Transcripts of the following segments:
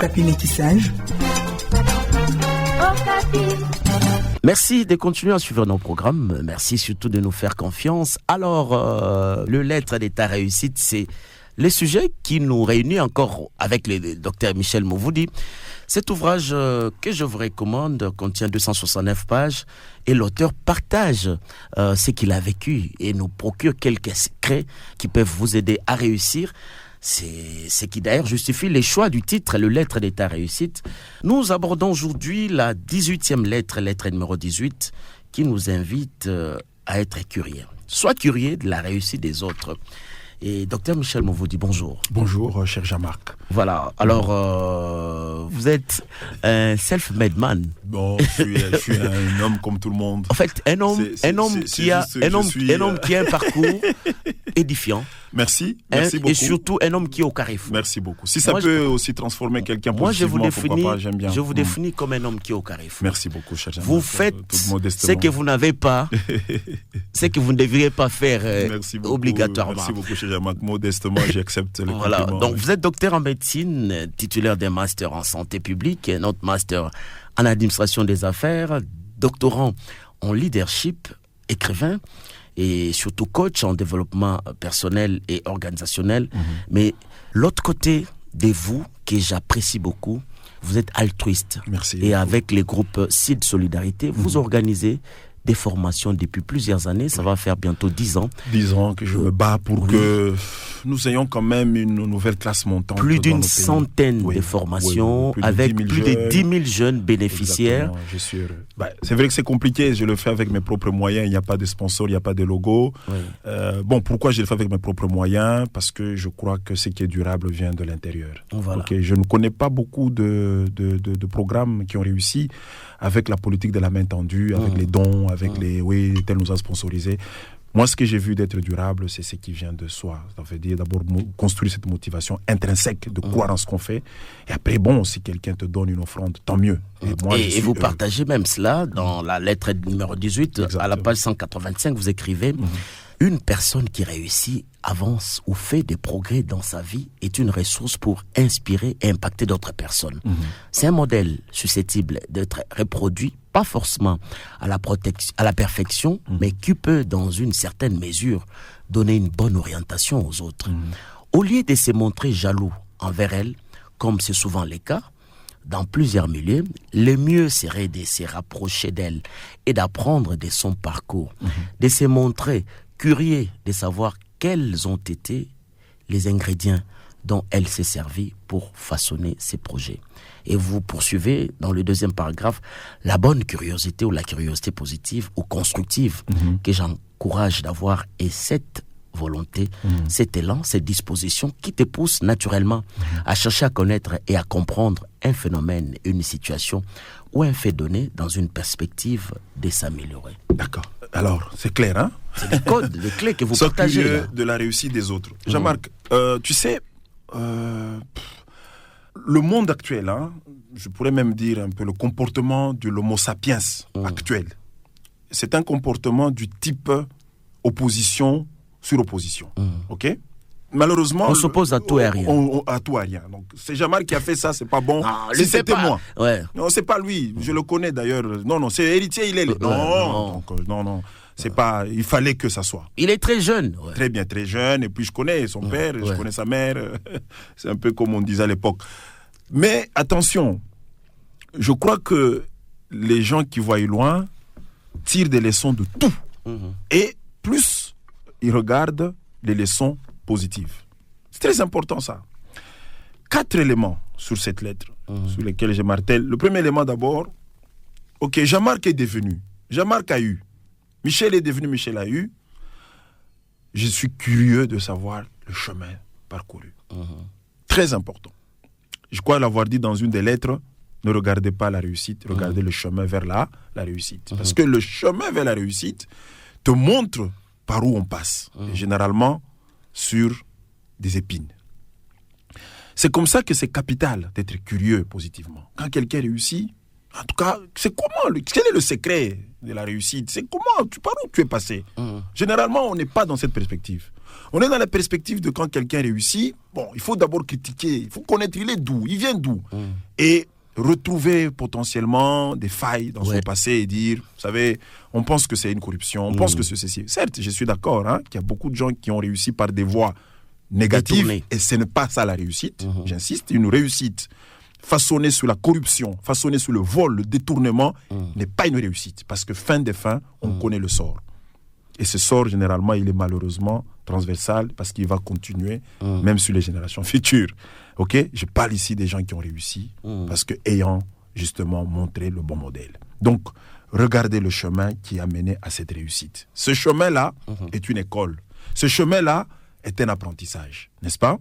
Okapi Métissage. Merci de continuer à suivre nos programmes. Merci surtout de nous faire confiance. Alors, le lettre d'État réussite, c'est le sujet qui nous réunit encore avec le docteur Michel Mouvoudi. Cet ouvrage que je vous recommande contient 269 pages et l'auteur partage ce qu'il a vécu et nous procure quelques secrets qui peuvent vous aider à réussir. C'est ce qui d'ailleurs justifie les choix du titre, le lettre d'État réussite. Nous abordons aujourd'hui la 18e lettre numéro 18, qui nous invite à être curieux. Sois curieux de la réussite des autres. Et docteur Michel Mouvoudi, bonjour. Bonjour, cher Jean-Marc. Voilà, alors vous êtes un self-made man. Bon, je suis un homme comme tout le monde. En fait, un homme qui a un parcours édifiant. Merci beaucoup. Et surtout un homme qui est au carrefour. Merci beaucoup. Si ça peut aussi transformer quelqu'un positivement, pourquoi pas, j'aime bien. Je vous définis comme un homme qui est au carrefour. Merci beaucoup, cher Jean-Marc. Vous faites ce que vous n'avez pas, ce que vous ne devriez pas faire obligatoirement. Merci beaucoup, cher Jean-Marc. Modestement, j'accepte le compliment. Voilà. Donc, vous êtes docteur en médecine, titulaire d'un master en santé publique, un autre master en administration des affaires, doctorant en leadership, écrivain, et surtout coach en développement personnel et organisationnel. Mais l'autre côté de vous, que j'apprécie beaucoup, vous êtes altruiste. Merci. Et avec les groupes CID Solidarité, vous organisez des formations depuis plusieurs années. Ça va faire bientôt 10 ans. 10 ans que je me bats pour que nous ayons quand même une nouvelle classe montante. Plus d'une centaine de formations avec plus de 10 000 jeunes bénéficiaires. Exactement, je suis heureux. C'est vrai que c'est compliqué. Je le fais avec mes propres moyens. Il n'y a pas de sponsor, il n'y a pas de logo. Pourquoi je le fais avec mes propres moyens? Parce que je crois que ce qui est durable vient de l'intérieur. Voilà. Je ne connais pas beaucoup de programmes qui ont réussi avec la politique de la main tendue, avec les dons, avec tel nous a sponsorisé. Moi, ce que j'ai vu d'être durable, c'est ce qui vient de soi. Ça veut dire d'abord construire cette motivation intrinsèque de croire en ce qu'on fait. Et après, si quelqu'un te donne une offrande, tant mieux. Et vous partagez même cela dans la lettre numéro 18, exactement. À la page 185, vous écrivez une personne qui réussit, avance ou fait des progrès dans sa vie est une ressource pour inspirer et impacter d'autres personnes. C'est un modèle susceptible d'être reproduit, pas forcément à la perfection, mais qui peut, dans une certaine mesure, donner une bonne orientation aux autres. Au lieu de se montrer jaloux envers elle, comme c'est souvent le cas, dans plusieurs milieux, le mieux serait de se rapprocher d'elle et d'apprendre de son parcours, de se montrer curieux de savoir quels ont été les ingrédients dont elle s'est servie pour façonner ses projets. Et vous poursuivez dans le deuxième paragraphe la bonne curiosité ou la curiosité positive ou constructive que j'encourage d'avoir et cette volonté, cet élan, cette disposition qui te pousse naturellement à chercher à connaître et à comprendre un phénomène, une situation ou un fait donné dans une perspective de s'améliorer. D'accord. Alors, c'est clair, hein? C'est des codes, des clés que vous partagez. Curieux de la réussite des autres. Jean-Marc, tu sais, le monde actuel, je pourrais même dire un peu le comportement de l'homo sapiens actuel, c'est un comportement du type opposition sur opposition. Ok? Malheureusement, on s'oppose à tout et à rien. À tout et à rien. Donc, c'est Jean-Marc qui a fait ça, c'est pas bon. Non, si c'était moi. Ouais. Non, c'est pas lui. Je le connais d'ailleurs. Non, c'est héritier, il est. Non. C'est pas. Il fallait que ça soit. Il est très jeune. Ouais. Très bien, très jeune. Et puis je connais son père, je connais sa mère. C'est un peu comme on disait à l'époque. Mais attention, je crois que les gens qui voient loin tirent des leçons de tout. Et plus ils regardent les leçons positives. C'est très important ça. 4 éléments sur cette lettre, sur lesquels je martèle. Le premier élément d'abord, Jean-Marc est devenu. Jean-Marc a eu. Michel est devenu, Michel a eu. Je suis curieux de savoir le chemin parcouru. Très important. Je crois l'avoir dit dans une des lettres, ne regardez pas la réussite, regardez le chemin vers la réussite. Parce que le chemin vers la réussite te montre par où on passe. Et généralement, sur des épines. C'est comme ça que c'est capital d'être curieux positivement. Quand quelqu'un réussit, en tout cas, c'est comment, quel est le secret de la réussite? C'est comment, par où tu es passé? Généralement, on n'est pas dans cette perspective. On est dans la perspective de quand quelqu'un réussit, bon, il faut d'abord critiquer, il faut connaître il est d'où, il vient d'où. Et retrouver potentiellement des failles dans son passé et dire, vous savez, on pense que c'est une corruption, on pense que c'est ceci. Certes, je suis d'accord qu'il y a beaucoup de gens qui ont réussi par des voies négatives et ce n'est pas ça la réussite. J'insiste, une réussite façonnée sur la corruption, façonnée sur le vol, le détournement n'est pas une réussite parce que fin des fins, on connaît le sort. Et ce sort, généralement, il est malheureusement transversal parce qu'il va continuer même sur les générations futures. Ok, je parle ici des gens qui ont réussi parce que ayant justement montré le bon modèle. Donc, regardez le chemin qui a mené à cette réussite. Ce chemin-là est une école. Ce chemin-là est un apprentissage, n'est-ce pas?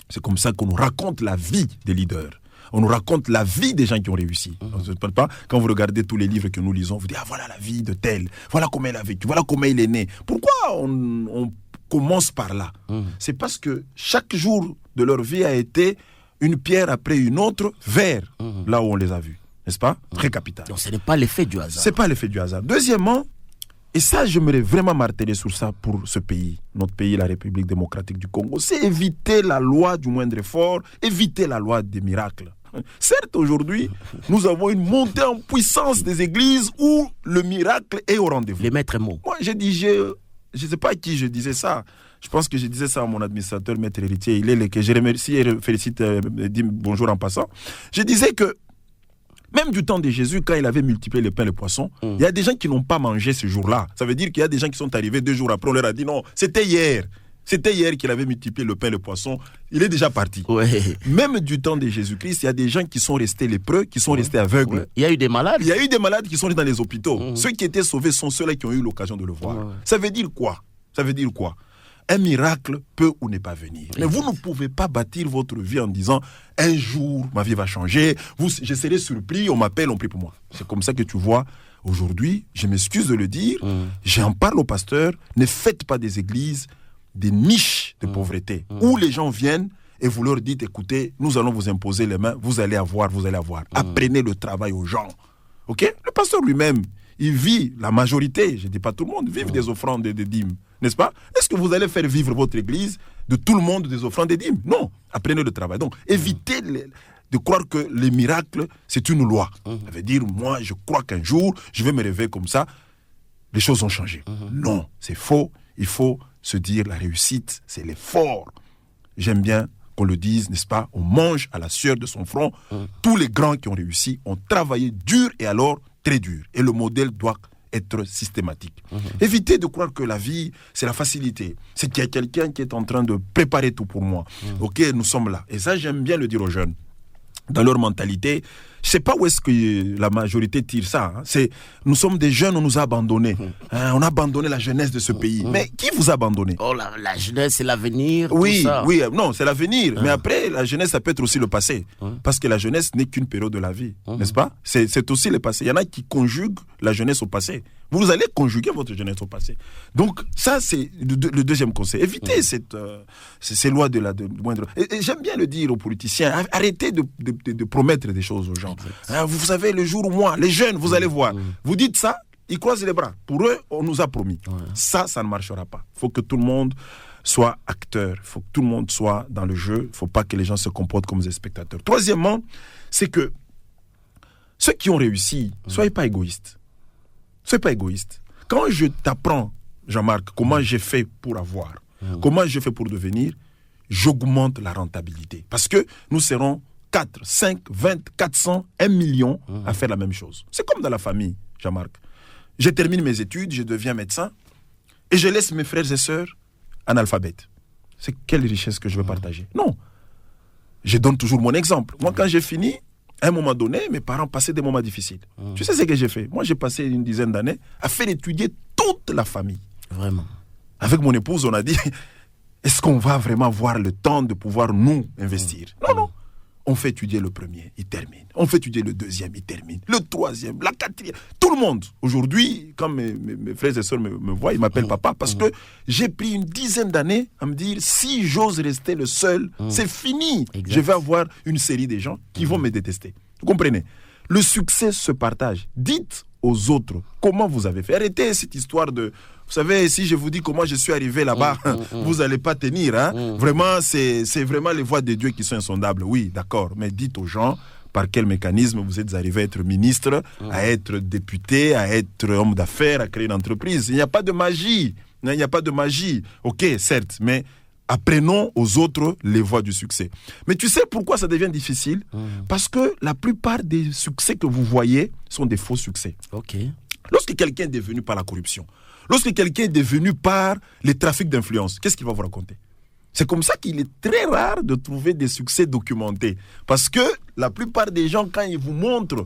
C'est comme ça qu'on nous raconte la vie des leaders. On nous raconte la vie des gens qui ont réussi. Quand vous regardez tous les livres que nous lisons, vous dites, ah voilà la vie de tel, voilà comment il a vécu, voilà comment il est né. Pourquoi on commence par là? C'est parce que chaque jour de leur vie a été une pierre après une autre vers là où on les a vus. N'est-ce pas? Très capital. Donc ce n'est pas l'effet du hasard. Ce n'est pas l'effet du hasard. Deuxièmement, et ça j'aimerais vraiment marteler sur ça pour ce pays, notre pays, la République démocratique du Congo, c'est éviter la loi du moindre effort, éviter la loi des miracles. Certes, aujourd'hui, nous avons une montée en puissance des églises où le miracle est au rendez-vous. Les maîtres mots. Moi, je ne sais pas à qui je disais ça. Je pense que je disais ça à mon administrateur, maître héritier. Il est le que je remercie et félicite, dit bonjour en passant. Je disais que même du temps de Jésus, quand il avait multiplié les pains et les poissons, il y a des gens qui n'ont pas mangé ce jour-là. Ça veut dire qu'il y a des gens qui sont arrivés 2 jours après, on leur a dit non, c'était hier. C'était hier qu'il avait multiplié le pain et le poisson. Il est déjà parti. Même du temps de Jésus-Christ, il y a des gens qui sont restés lépreux, qui sont restés aveugles. Il y a eu des malades. Il y a eu des malades qui sont dans les hôpitaux. Ceux qui étaient sauvés sont ceux-là qui ont eu l'occasion de le voir. Ça veut dire quoi? Ça veut dire quoi? Un miracle peut ou ne pas venir. Mais vous ne pouvez pas bâtir votre vie en disant un jour, ma vie va changer, je serai surpris, on m'appelle, on prie pour moi. C'est comme ça que tu vois. Aujourd'hui, je m'excuse de le dire, j'en parle au pasteur, ne faites pas des églises des niches de pauvreté où les gens viennent et vous leur dites, écoutez, nous allons vous imposer les mains, vous allez avoir. Apprenez le travail aux gens. Ok? Le pasteur lui-même, il vit, la majorité, je ne dis pas tout le monde, vivent des offrandes et des dîmes. N'est-ce pas? Est-ce que vous allez faire vivre votre église de tout le monde des offrandes et des dîmes? Non. Apprenez le travail. Donc, évitez de croire que les miracles, c'est une loi. Ça veut dire, moi, je crois qu'un jour, je vais me réveiller comme ça, les choses ont changé. Non, c'est faux. Il faut se dire, la réussite, c'est l'effort. J'aime bien qu'on le dise, n'est-ce pas? On mange à la sueur de son front. Tous les grands qui ont réussi ont travaillé dur et alors très dur. Et le modèle doit être systématique. Évitez de croire que la vie, c'est la facilité. C'est qu'il y a quelqu'un qui est en train de préparer tout pour moi. Ok, nous sommes là. Et ça, j'aime bien le dire aux jeunes. Dans leur mentalité, je ne sais pas où est-ce que la majorité tire ça. Nous sommes des jeunes, on nous a abandonnés. On a abandonné la jeunesse de ce pays. Mais qui vous a abandonné? Oh, la jeunesse, c'est l'avenir. Oui, tout ça. Oui, non, c'est l'avenir. Mais après, la jeunesse, ça peut être aussi le passé. Parce que la jeunesse n'est qu'une période de la vie, n'est-ce pas? C'est aussi le passé. Il y en a qui conjuguent la jeunesse au passé. Vous allez conjuguer votre jeunesse au passé. Donc, ça, c'est le deuxième conseil. Évitez ces lois de moindre... Et j'aime bien le dire aux politiciens, arrêtez de promettre des choses aux gens. Vous savez, le jour où moi, les jeunes, vous allez voir. Vous dites ça, ils croisent les bras. Pour eux, on nous a promis. Ça ne marchera pas. Il faut que tout le monde soit acteur. Il faut que tout le monde soit dans le jeu. Il ne faut pas que les gens se comportent comme des spectateurs. Troisièmement, c'est que ceux qui ont réussi, soyez pas égoïstes. Soyez pas égoïste. Quand je t'apprends, Jean-Marc, comment j'ai fait pour avoir, comment j'ai fait pour devenir, j'augmente la rentabilité. Parce que nous serons 4, 5, 20, 400, 1 million à faire la même chose. C'est comme dans la famille, Jean-Marc. Je termine mes études, je deviens médecin et je laisse mes frères et sœurs analphabètes. C'est quelle richesse que je veux partager? Non. Je donne toujours mon exemple. Moi, quand j'ai fini, à un moment donné, mes parents passaient des moments difficiles. Tu sais ce que j'ai fait? Moi, j'ai passé une dizaine d'années à faire étudier toute la famille. Vraiment. Avec mon épouse, on a dit, est-ce qu'on va vraiment avoir le temps de pouvoir nous investir? Non. On fait étudier le premier, il termine. On fait étudier le deuxième, il termine. Le troisième, la quatrième. Tout le monde. Aujourd'hui, quand mes frères et sœurs me voient, ils m'appellent papa parce que j'ai pris une dizaine d'années à me dire, si j'ose rester le seul, c'est fini. Exact. Je vais avoir une série de gens qui vont me détester. Vous comprenez? Le succès se partage. Dites aux autres comment vous avez fait. Arrêtez cette histoire de Vous savez, si je vous dis comment je suis arrivé là-bas, vous n'allez pas tenir. Hein. Vraiment, c'est vraiment les voies de Dieu qui sont insondables. Oui, d'accord. Mais dites aux gens par quel mécanisme vous êtes arrivé à être ministre, à être député, à être homme d'affaires, à créer une entreprise. Il n'y a pas de magie. Il n'y a pas de magie. Ok, certes, mais apprenons aux autres les voies du succès. Mais tu sais pourquoi ça devient difficile? Parce que la plupart des succès que vous voyez sont des faux succès. Ok. Lorsque quelqu'un est devenu par la corruption, lorsque quelqu'un est devenu par les trafics d'influence, qu'est-ce qu'il va vous raconter? C'est comme ça qu'il est très rare de trouver des succès documentés. Parce que la plupart des gens, quand ils vous montrent,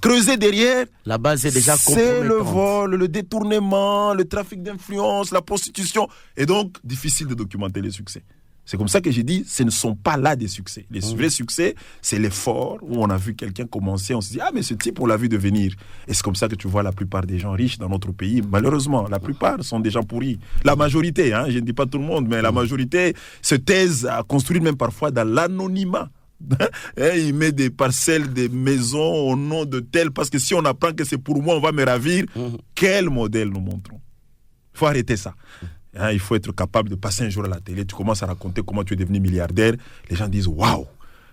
creuser derrière, la base est déjà c'est le vol, le détournement, le trafic d'influence, la prostitution. Et donc, difficile de documenter les succès. C'est comme ça que j'ai dit, ce ne sont pas là des succès. Les vrais succès, c'est l'effort où on a vu quelqu'un commencer, on se dit, ah mais ce type, on l'a vu devenir. Et c'est comme ça que tu vois la plupart des gens riches dans notre pays. Malheureusement, la plupart sont des gens pourris. La majorité, hein, je ne dis pas tout le monde, mais la majorité se taise à construire même parfois dans l'anonymat. Il met des parcelles, des maisons au nom de tel, parce que si on apprend que c'est pour moi, on va me ravir. Quel modèle nous montrons? Il faut arrêter ça. Hein, il faut être capable de passer un jour à la télé, tu commences à raconter comment tu es devenu milliardaire, les gens disent waouh,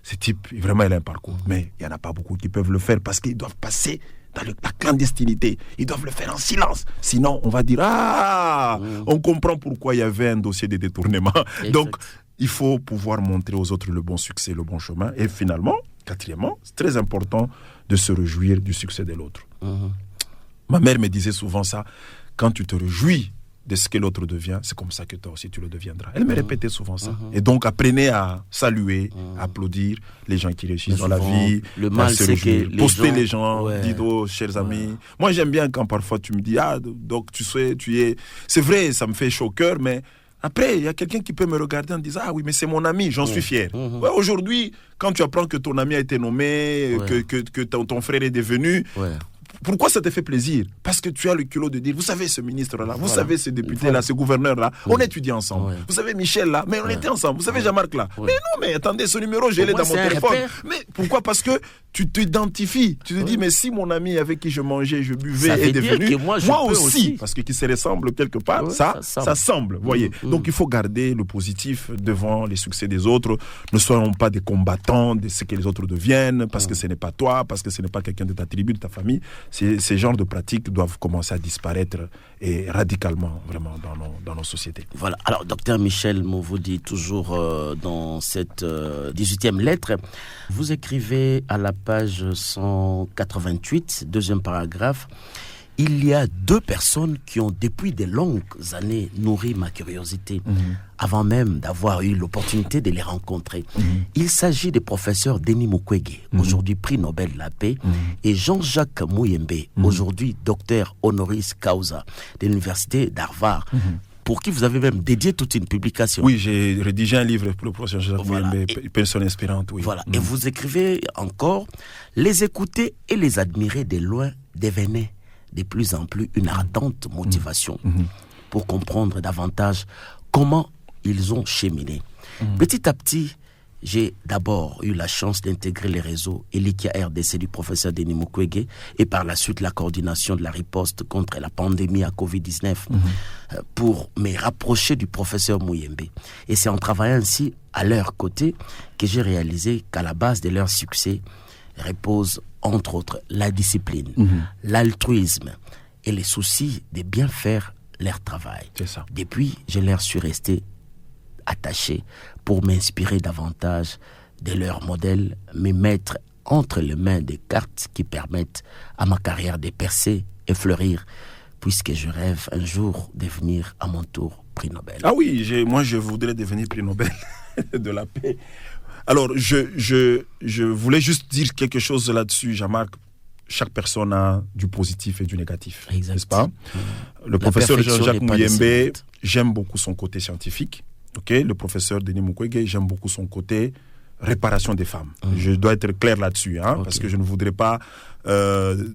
ce type, vraiment il a un parcours. Mais il n'y en a pas beaucoup qui peuvent le faire parce qu'ils doivent passer dans la clandestinité, ils doivent le faire en silence. Sinon, on va dire on comprend pourquoi il y avait un dossier de détournement. Exact. Donc, il faut pouvoir montrer aux autres le bon succès, le bon chemin. Et finalement, quatrièmement, c'est très important de se réjouir du succès de l'autre. Ma mère me disait souvent ça, quand tu te réjouis de ce que l'autre devient, c'est comme ça que toi aussi tu le deviendras. Elle me répétait souvent ça. Et donc apprenez à saluer, à applaudir les gens qui réussissent dans la vie. Le mal, c'est que poster les gens, dites aux chers amis. Moi j'aime bien quand parfois tu me dis donc tu sais, tu es... C'est vrai, ça me fait chaud au cœur, mais après il y a quelqu'un qui peut me regarder en disant oui mais c'est mon ami, j'en suis fier. Aujourd'hui, quand tu apprends que ton ami a été nommé, que ton frère est devenu... Pourquoi ça te fait plaisir? Parce que tu as le culot de dire, vous savez ce ministre-là, vous savez ce député-là, ce gouverneur-là, on étudie ensemble. Vous savez Michel-là, mais on était ensemble. Vous savez Jean-Marc-là. Mais non, mais attendez, ce numéro, je l'ai dans mon téléphone. Mais pourquoi? Parce que tu t'identifies. Tu te dis, mais si mon ami avec qui je mangeais, je buvais est devenu, moi aussi. Parce que qui se ressemble quelque part, ça semble. Voyez. Donc il faut garder le positif devant les succès des autres. Ne soyons pas des combattants de ce que les autres deviennent, parce que ce n'est pas toi, parce que ce n'est pas quelqu'un de ta tribu, de ta famille. Ces genres de pratiques doivent commencer à disparaître et radicalement vraiment dans nos sociétés. Voilà. Alors, docteur Michel Mouvoudi, toujours dans cette 18e lettre, vous écrivez à la page 188, deuxième paragraphe, il y a deux personnes qui ont depuis de longues années nourri ma curiosité, avant même d'avoir eu l'opportunité de les rencontrer. Il s'agit des professeurs Denis Mukwege, aujourd'hui prix Nobel de la paix, et Jean-Jacques Muyembe, aujourd'hui docteur honoris causa de l'université d'Harvard, pour qui vous avez même dédié toute une publication. Oui, j'ai rédigé un livre pour le professeur Jean-Jacques Muyembe, Personne inspirante. Oui. Voilà, et vous écrivez encore, les écouter et les admirer de loin devenait de plus en plus une ardente motivation pour comprendre davantage comment ils ont cheminé. Petit à petit, j'ai d'abord eu la chance d'intégrer les réseaux Elikia RDC du professeur Denis Mukwege et par la suite la coordination de la riposte contre la pandémie à Covid-19 pour me rapprocher du professeur Muyembe. Et c'est en travaillant ainsi à leur côté que j'ai réalisé qu'à la base de leur succès repose entre autres la discipline, l'altruisme et les soucis de bien faire leur travail. C'est ça. Depuis, je leur suis resté attaché pour m'inspirer davantage de leur modèle, me mettre entre les mains des cartes qui permettent à ma carrière de percer et fleurir, puisque je rêve un jour de devenir à mon tour prix Nobel. Ah oui, moi je voudrais devenir prix Nobel de la paix. Alors, je voulais juste dire quelque chose là-dessus, Jean-Marc. Chaque personne a du positif et du négatif, n'est-ce pas? Le professeur Jean-Jacques Muyembe, j'aime beaucoup son côté scientifique. Le professeur Denis Mukwege, j'aime beaucoup son côté réparation des femmes. Je dois être clair là-dessus, parce que je ne voudrais pas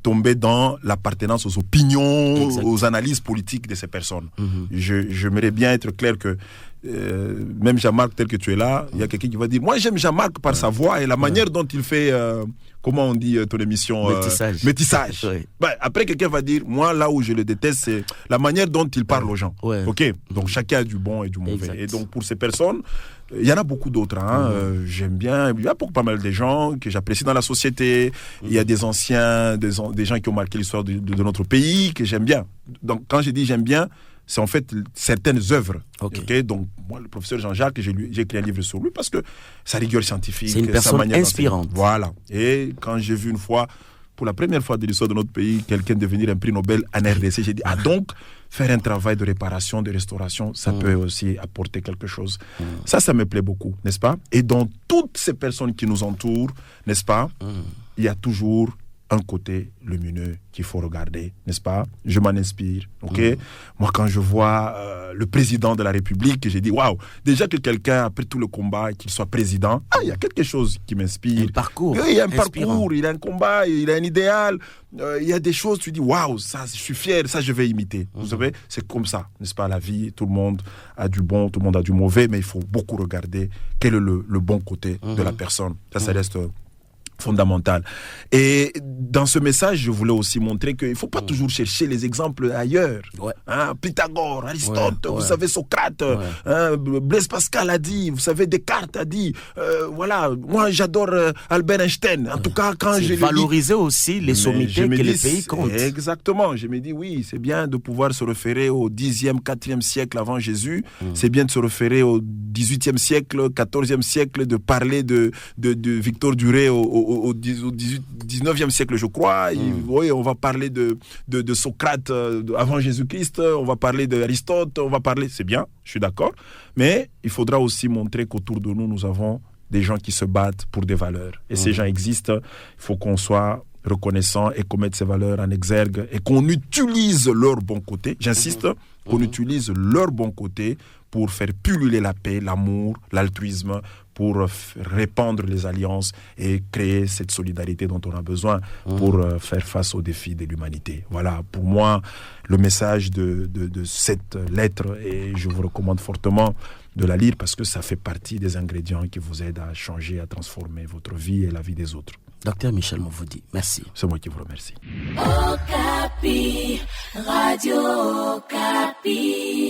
tomber dans l'appartenance aux opinions, aux analyses politiques de ces personnes. J'aimerais bien être clair que même Jean-Marc tel que tu es là, il y a quelqu'un qui va dire, moi j'aime Jean-Marc par sa voix et la manière dont il fait, comment on dit ton émission, métissage. Après quelqu'un va dire, moi là où je le déteste, c'est la manière dont il parle aux gens. Ok, donc chacun a du bon et du mauvais. Exact. Et donc pour ces personnes, il y en a beaucoup d'autres. J'aime bien. Il y a pas mal de gens que j'apprécie dans la société. Il y a des anciens, des gens qui ont marqué l'histoire de notre pays que j'aime bien. Donc quand je dis j'aime bien, c'est en fait certaines œuvres. Okay. Donc moi, le professeur Jean-Jacques, j'ai écrit un livre sur lui parce que sa rigueur scientifique, c'est une personne inspirante. Voilà. Et quand j'ai vu une fois, pour la première fois de l'histoire de notre pays, quelqu'un devenir un prix Nobel en RDC, j'ai dit, donc, faire un travail de réparation, de restauration, ça peut aussi apporter quelque chose. Ça me plaît beaucoup, n'est-ce pas? Et dans toutes ces personnes qui nous entourent, n'est-ce pas, il y a toujours un côté lumineux qu'il faut regarder, n'est-ce pas? Je m'en inspire, ok? Moi, quand je vois le président de la République, j'ai dit, waouh, déjà que quelqu'un, après tout le combat, qu'il soit président, il y a quelque chose qui m'inspire. Un parcours. Il y a un parcours, il a un combat, il a un idéal, il y a des choses, tu dis, waouh, ça, je suis fier, ça, je vais imiter. Vous savez, c'est comme ça, n'est-ce pas? La vie, tout le monde a du bon, tout le monde a du mauvais, mais il faut beaucoup regarder quel est le bon côté de la personne. Ça reste fondamental. Et dans ce message, je voulais aussi montrer qu'il ne faut pas toujours chercher les exemples ailleurs. Pythagore, Aristote, vous savez, Socrate, Blaise Pascal a dit, vous savez, Descartes a dit, voilà, moi j'adore Albert Einstein. En tout cas, quand je valoriser aussi les sommités que les pays comptent. Exactement. Je me dis, oui, c'est bien de pouvoir se référer au 10e, 4e siècle avant Jésus. C'est bien de se référer au 18e siècle, 14e siècle, de parler de Victor Duret au 19e siècle, je crois. Oui, on va parler de Socrate avant Jésus-Christ, on va parler d'Aristote, on va parler... C'est bien, je suis d'accord. Mais il faudra aussi montrer qu'autour de nous avons des gens qui se battent pour des valeurs. Et ces gens existent. Il faut qu'on soit reconnaissant et qu'on mette ces valeurs en exergue et qu'on utilise leur bon côté. J'insiste, qu'on utilise leur bon côté pour faire pulluler la paix, l'amour, l'altruisme, pour répandre les alliances et créer cette solidarité dont on a besoin pour faire face aux défis de l'humanité. Voilà, pour moi, le message de cette lettre, et je vous recommande fortement de la lire parce que ça fait partie des ingrédients qui vous aident à changer, à transformer votre vie et la vie des autres. Docteur Michel Mavoudi, merci. C'est moi qui vous remercie. Okapi, Radio Okapi.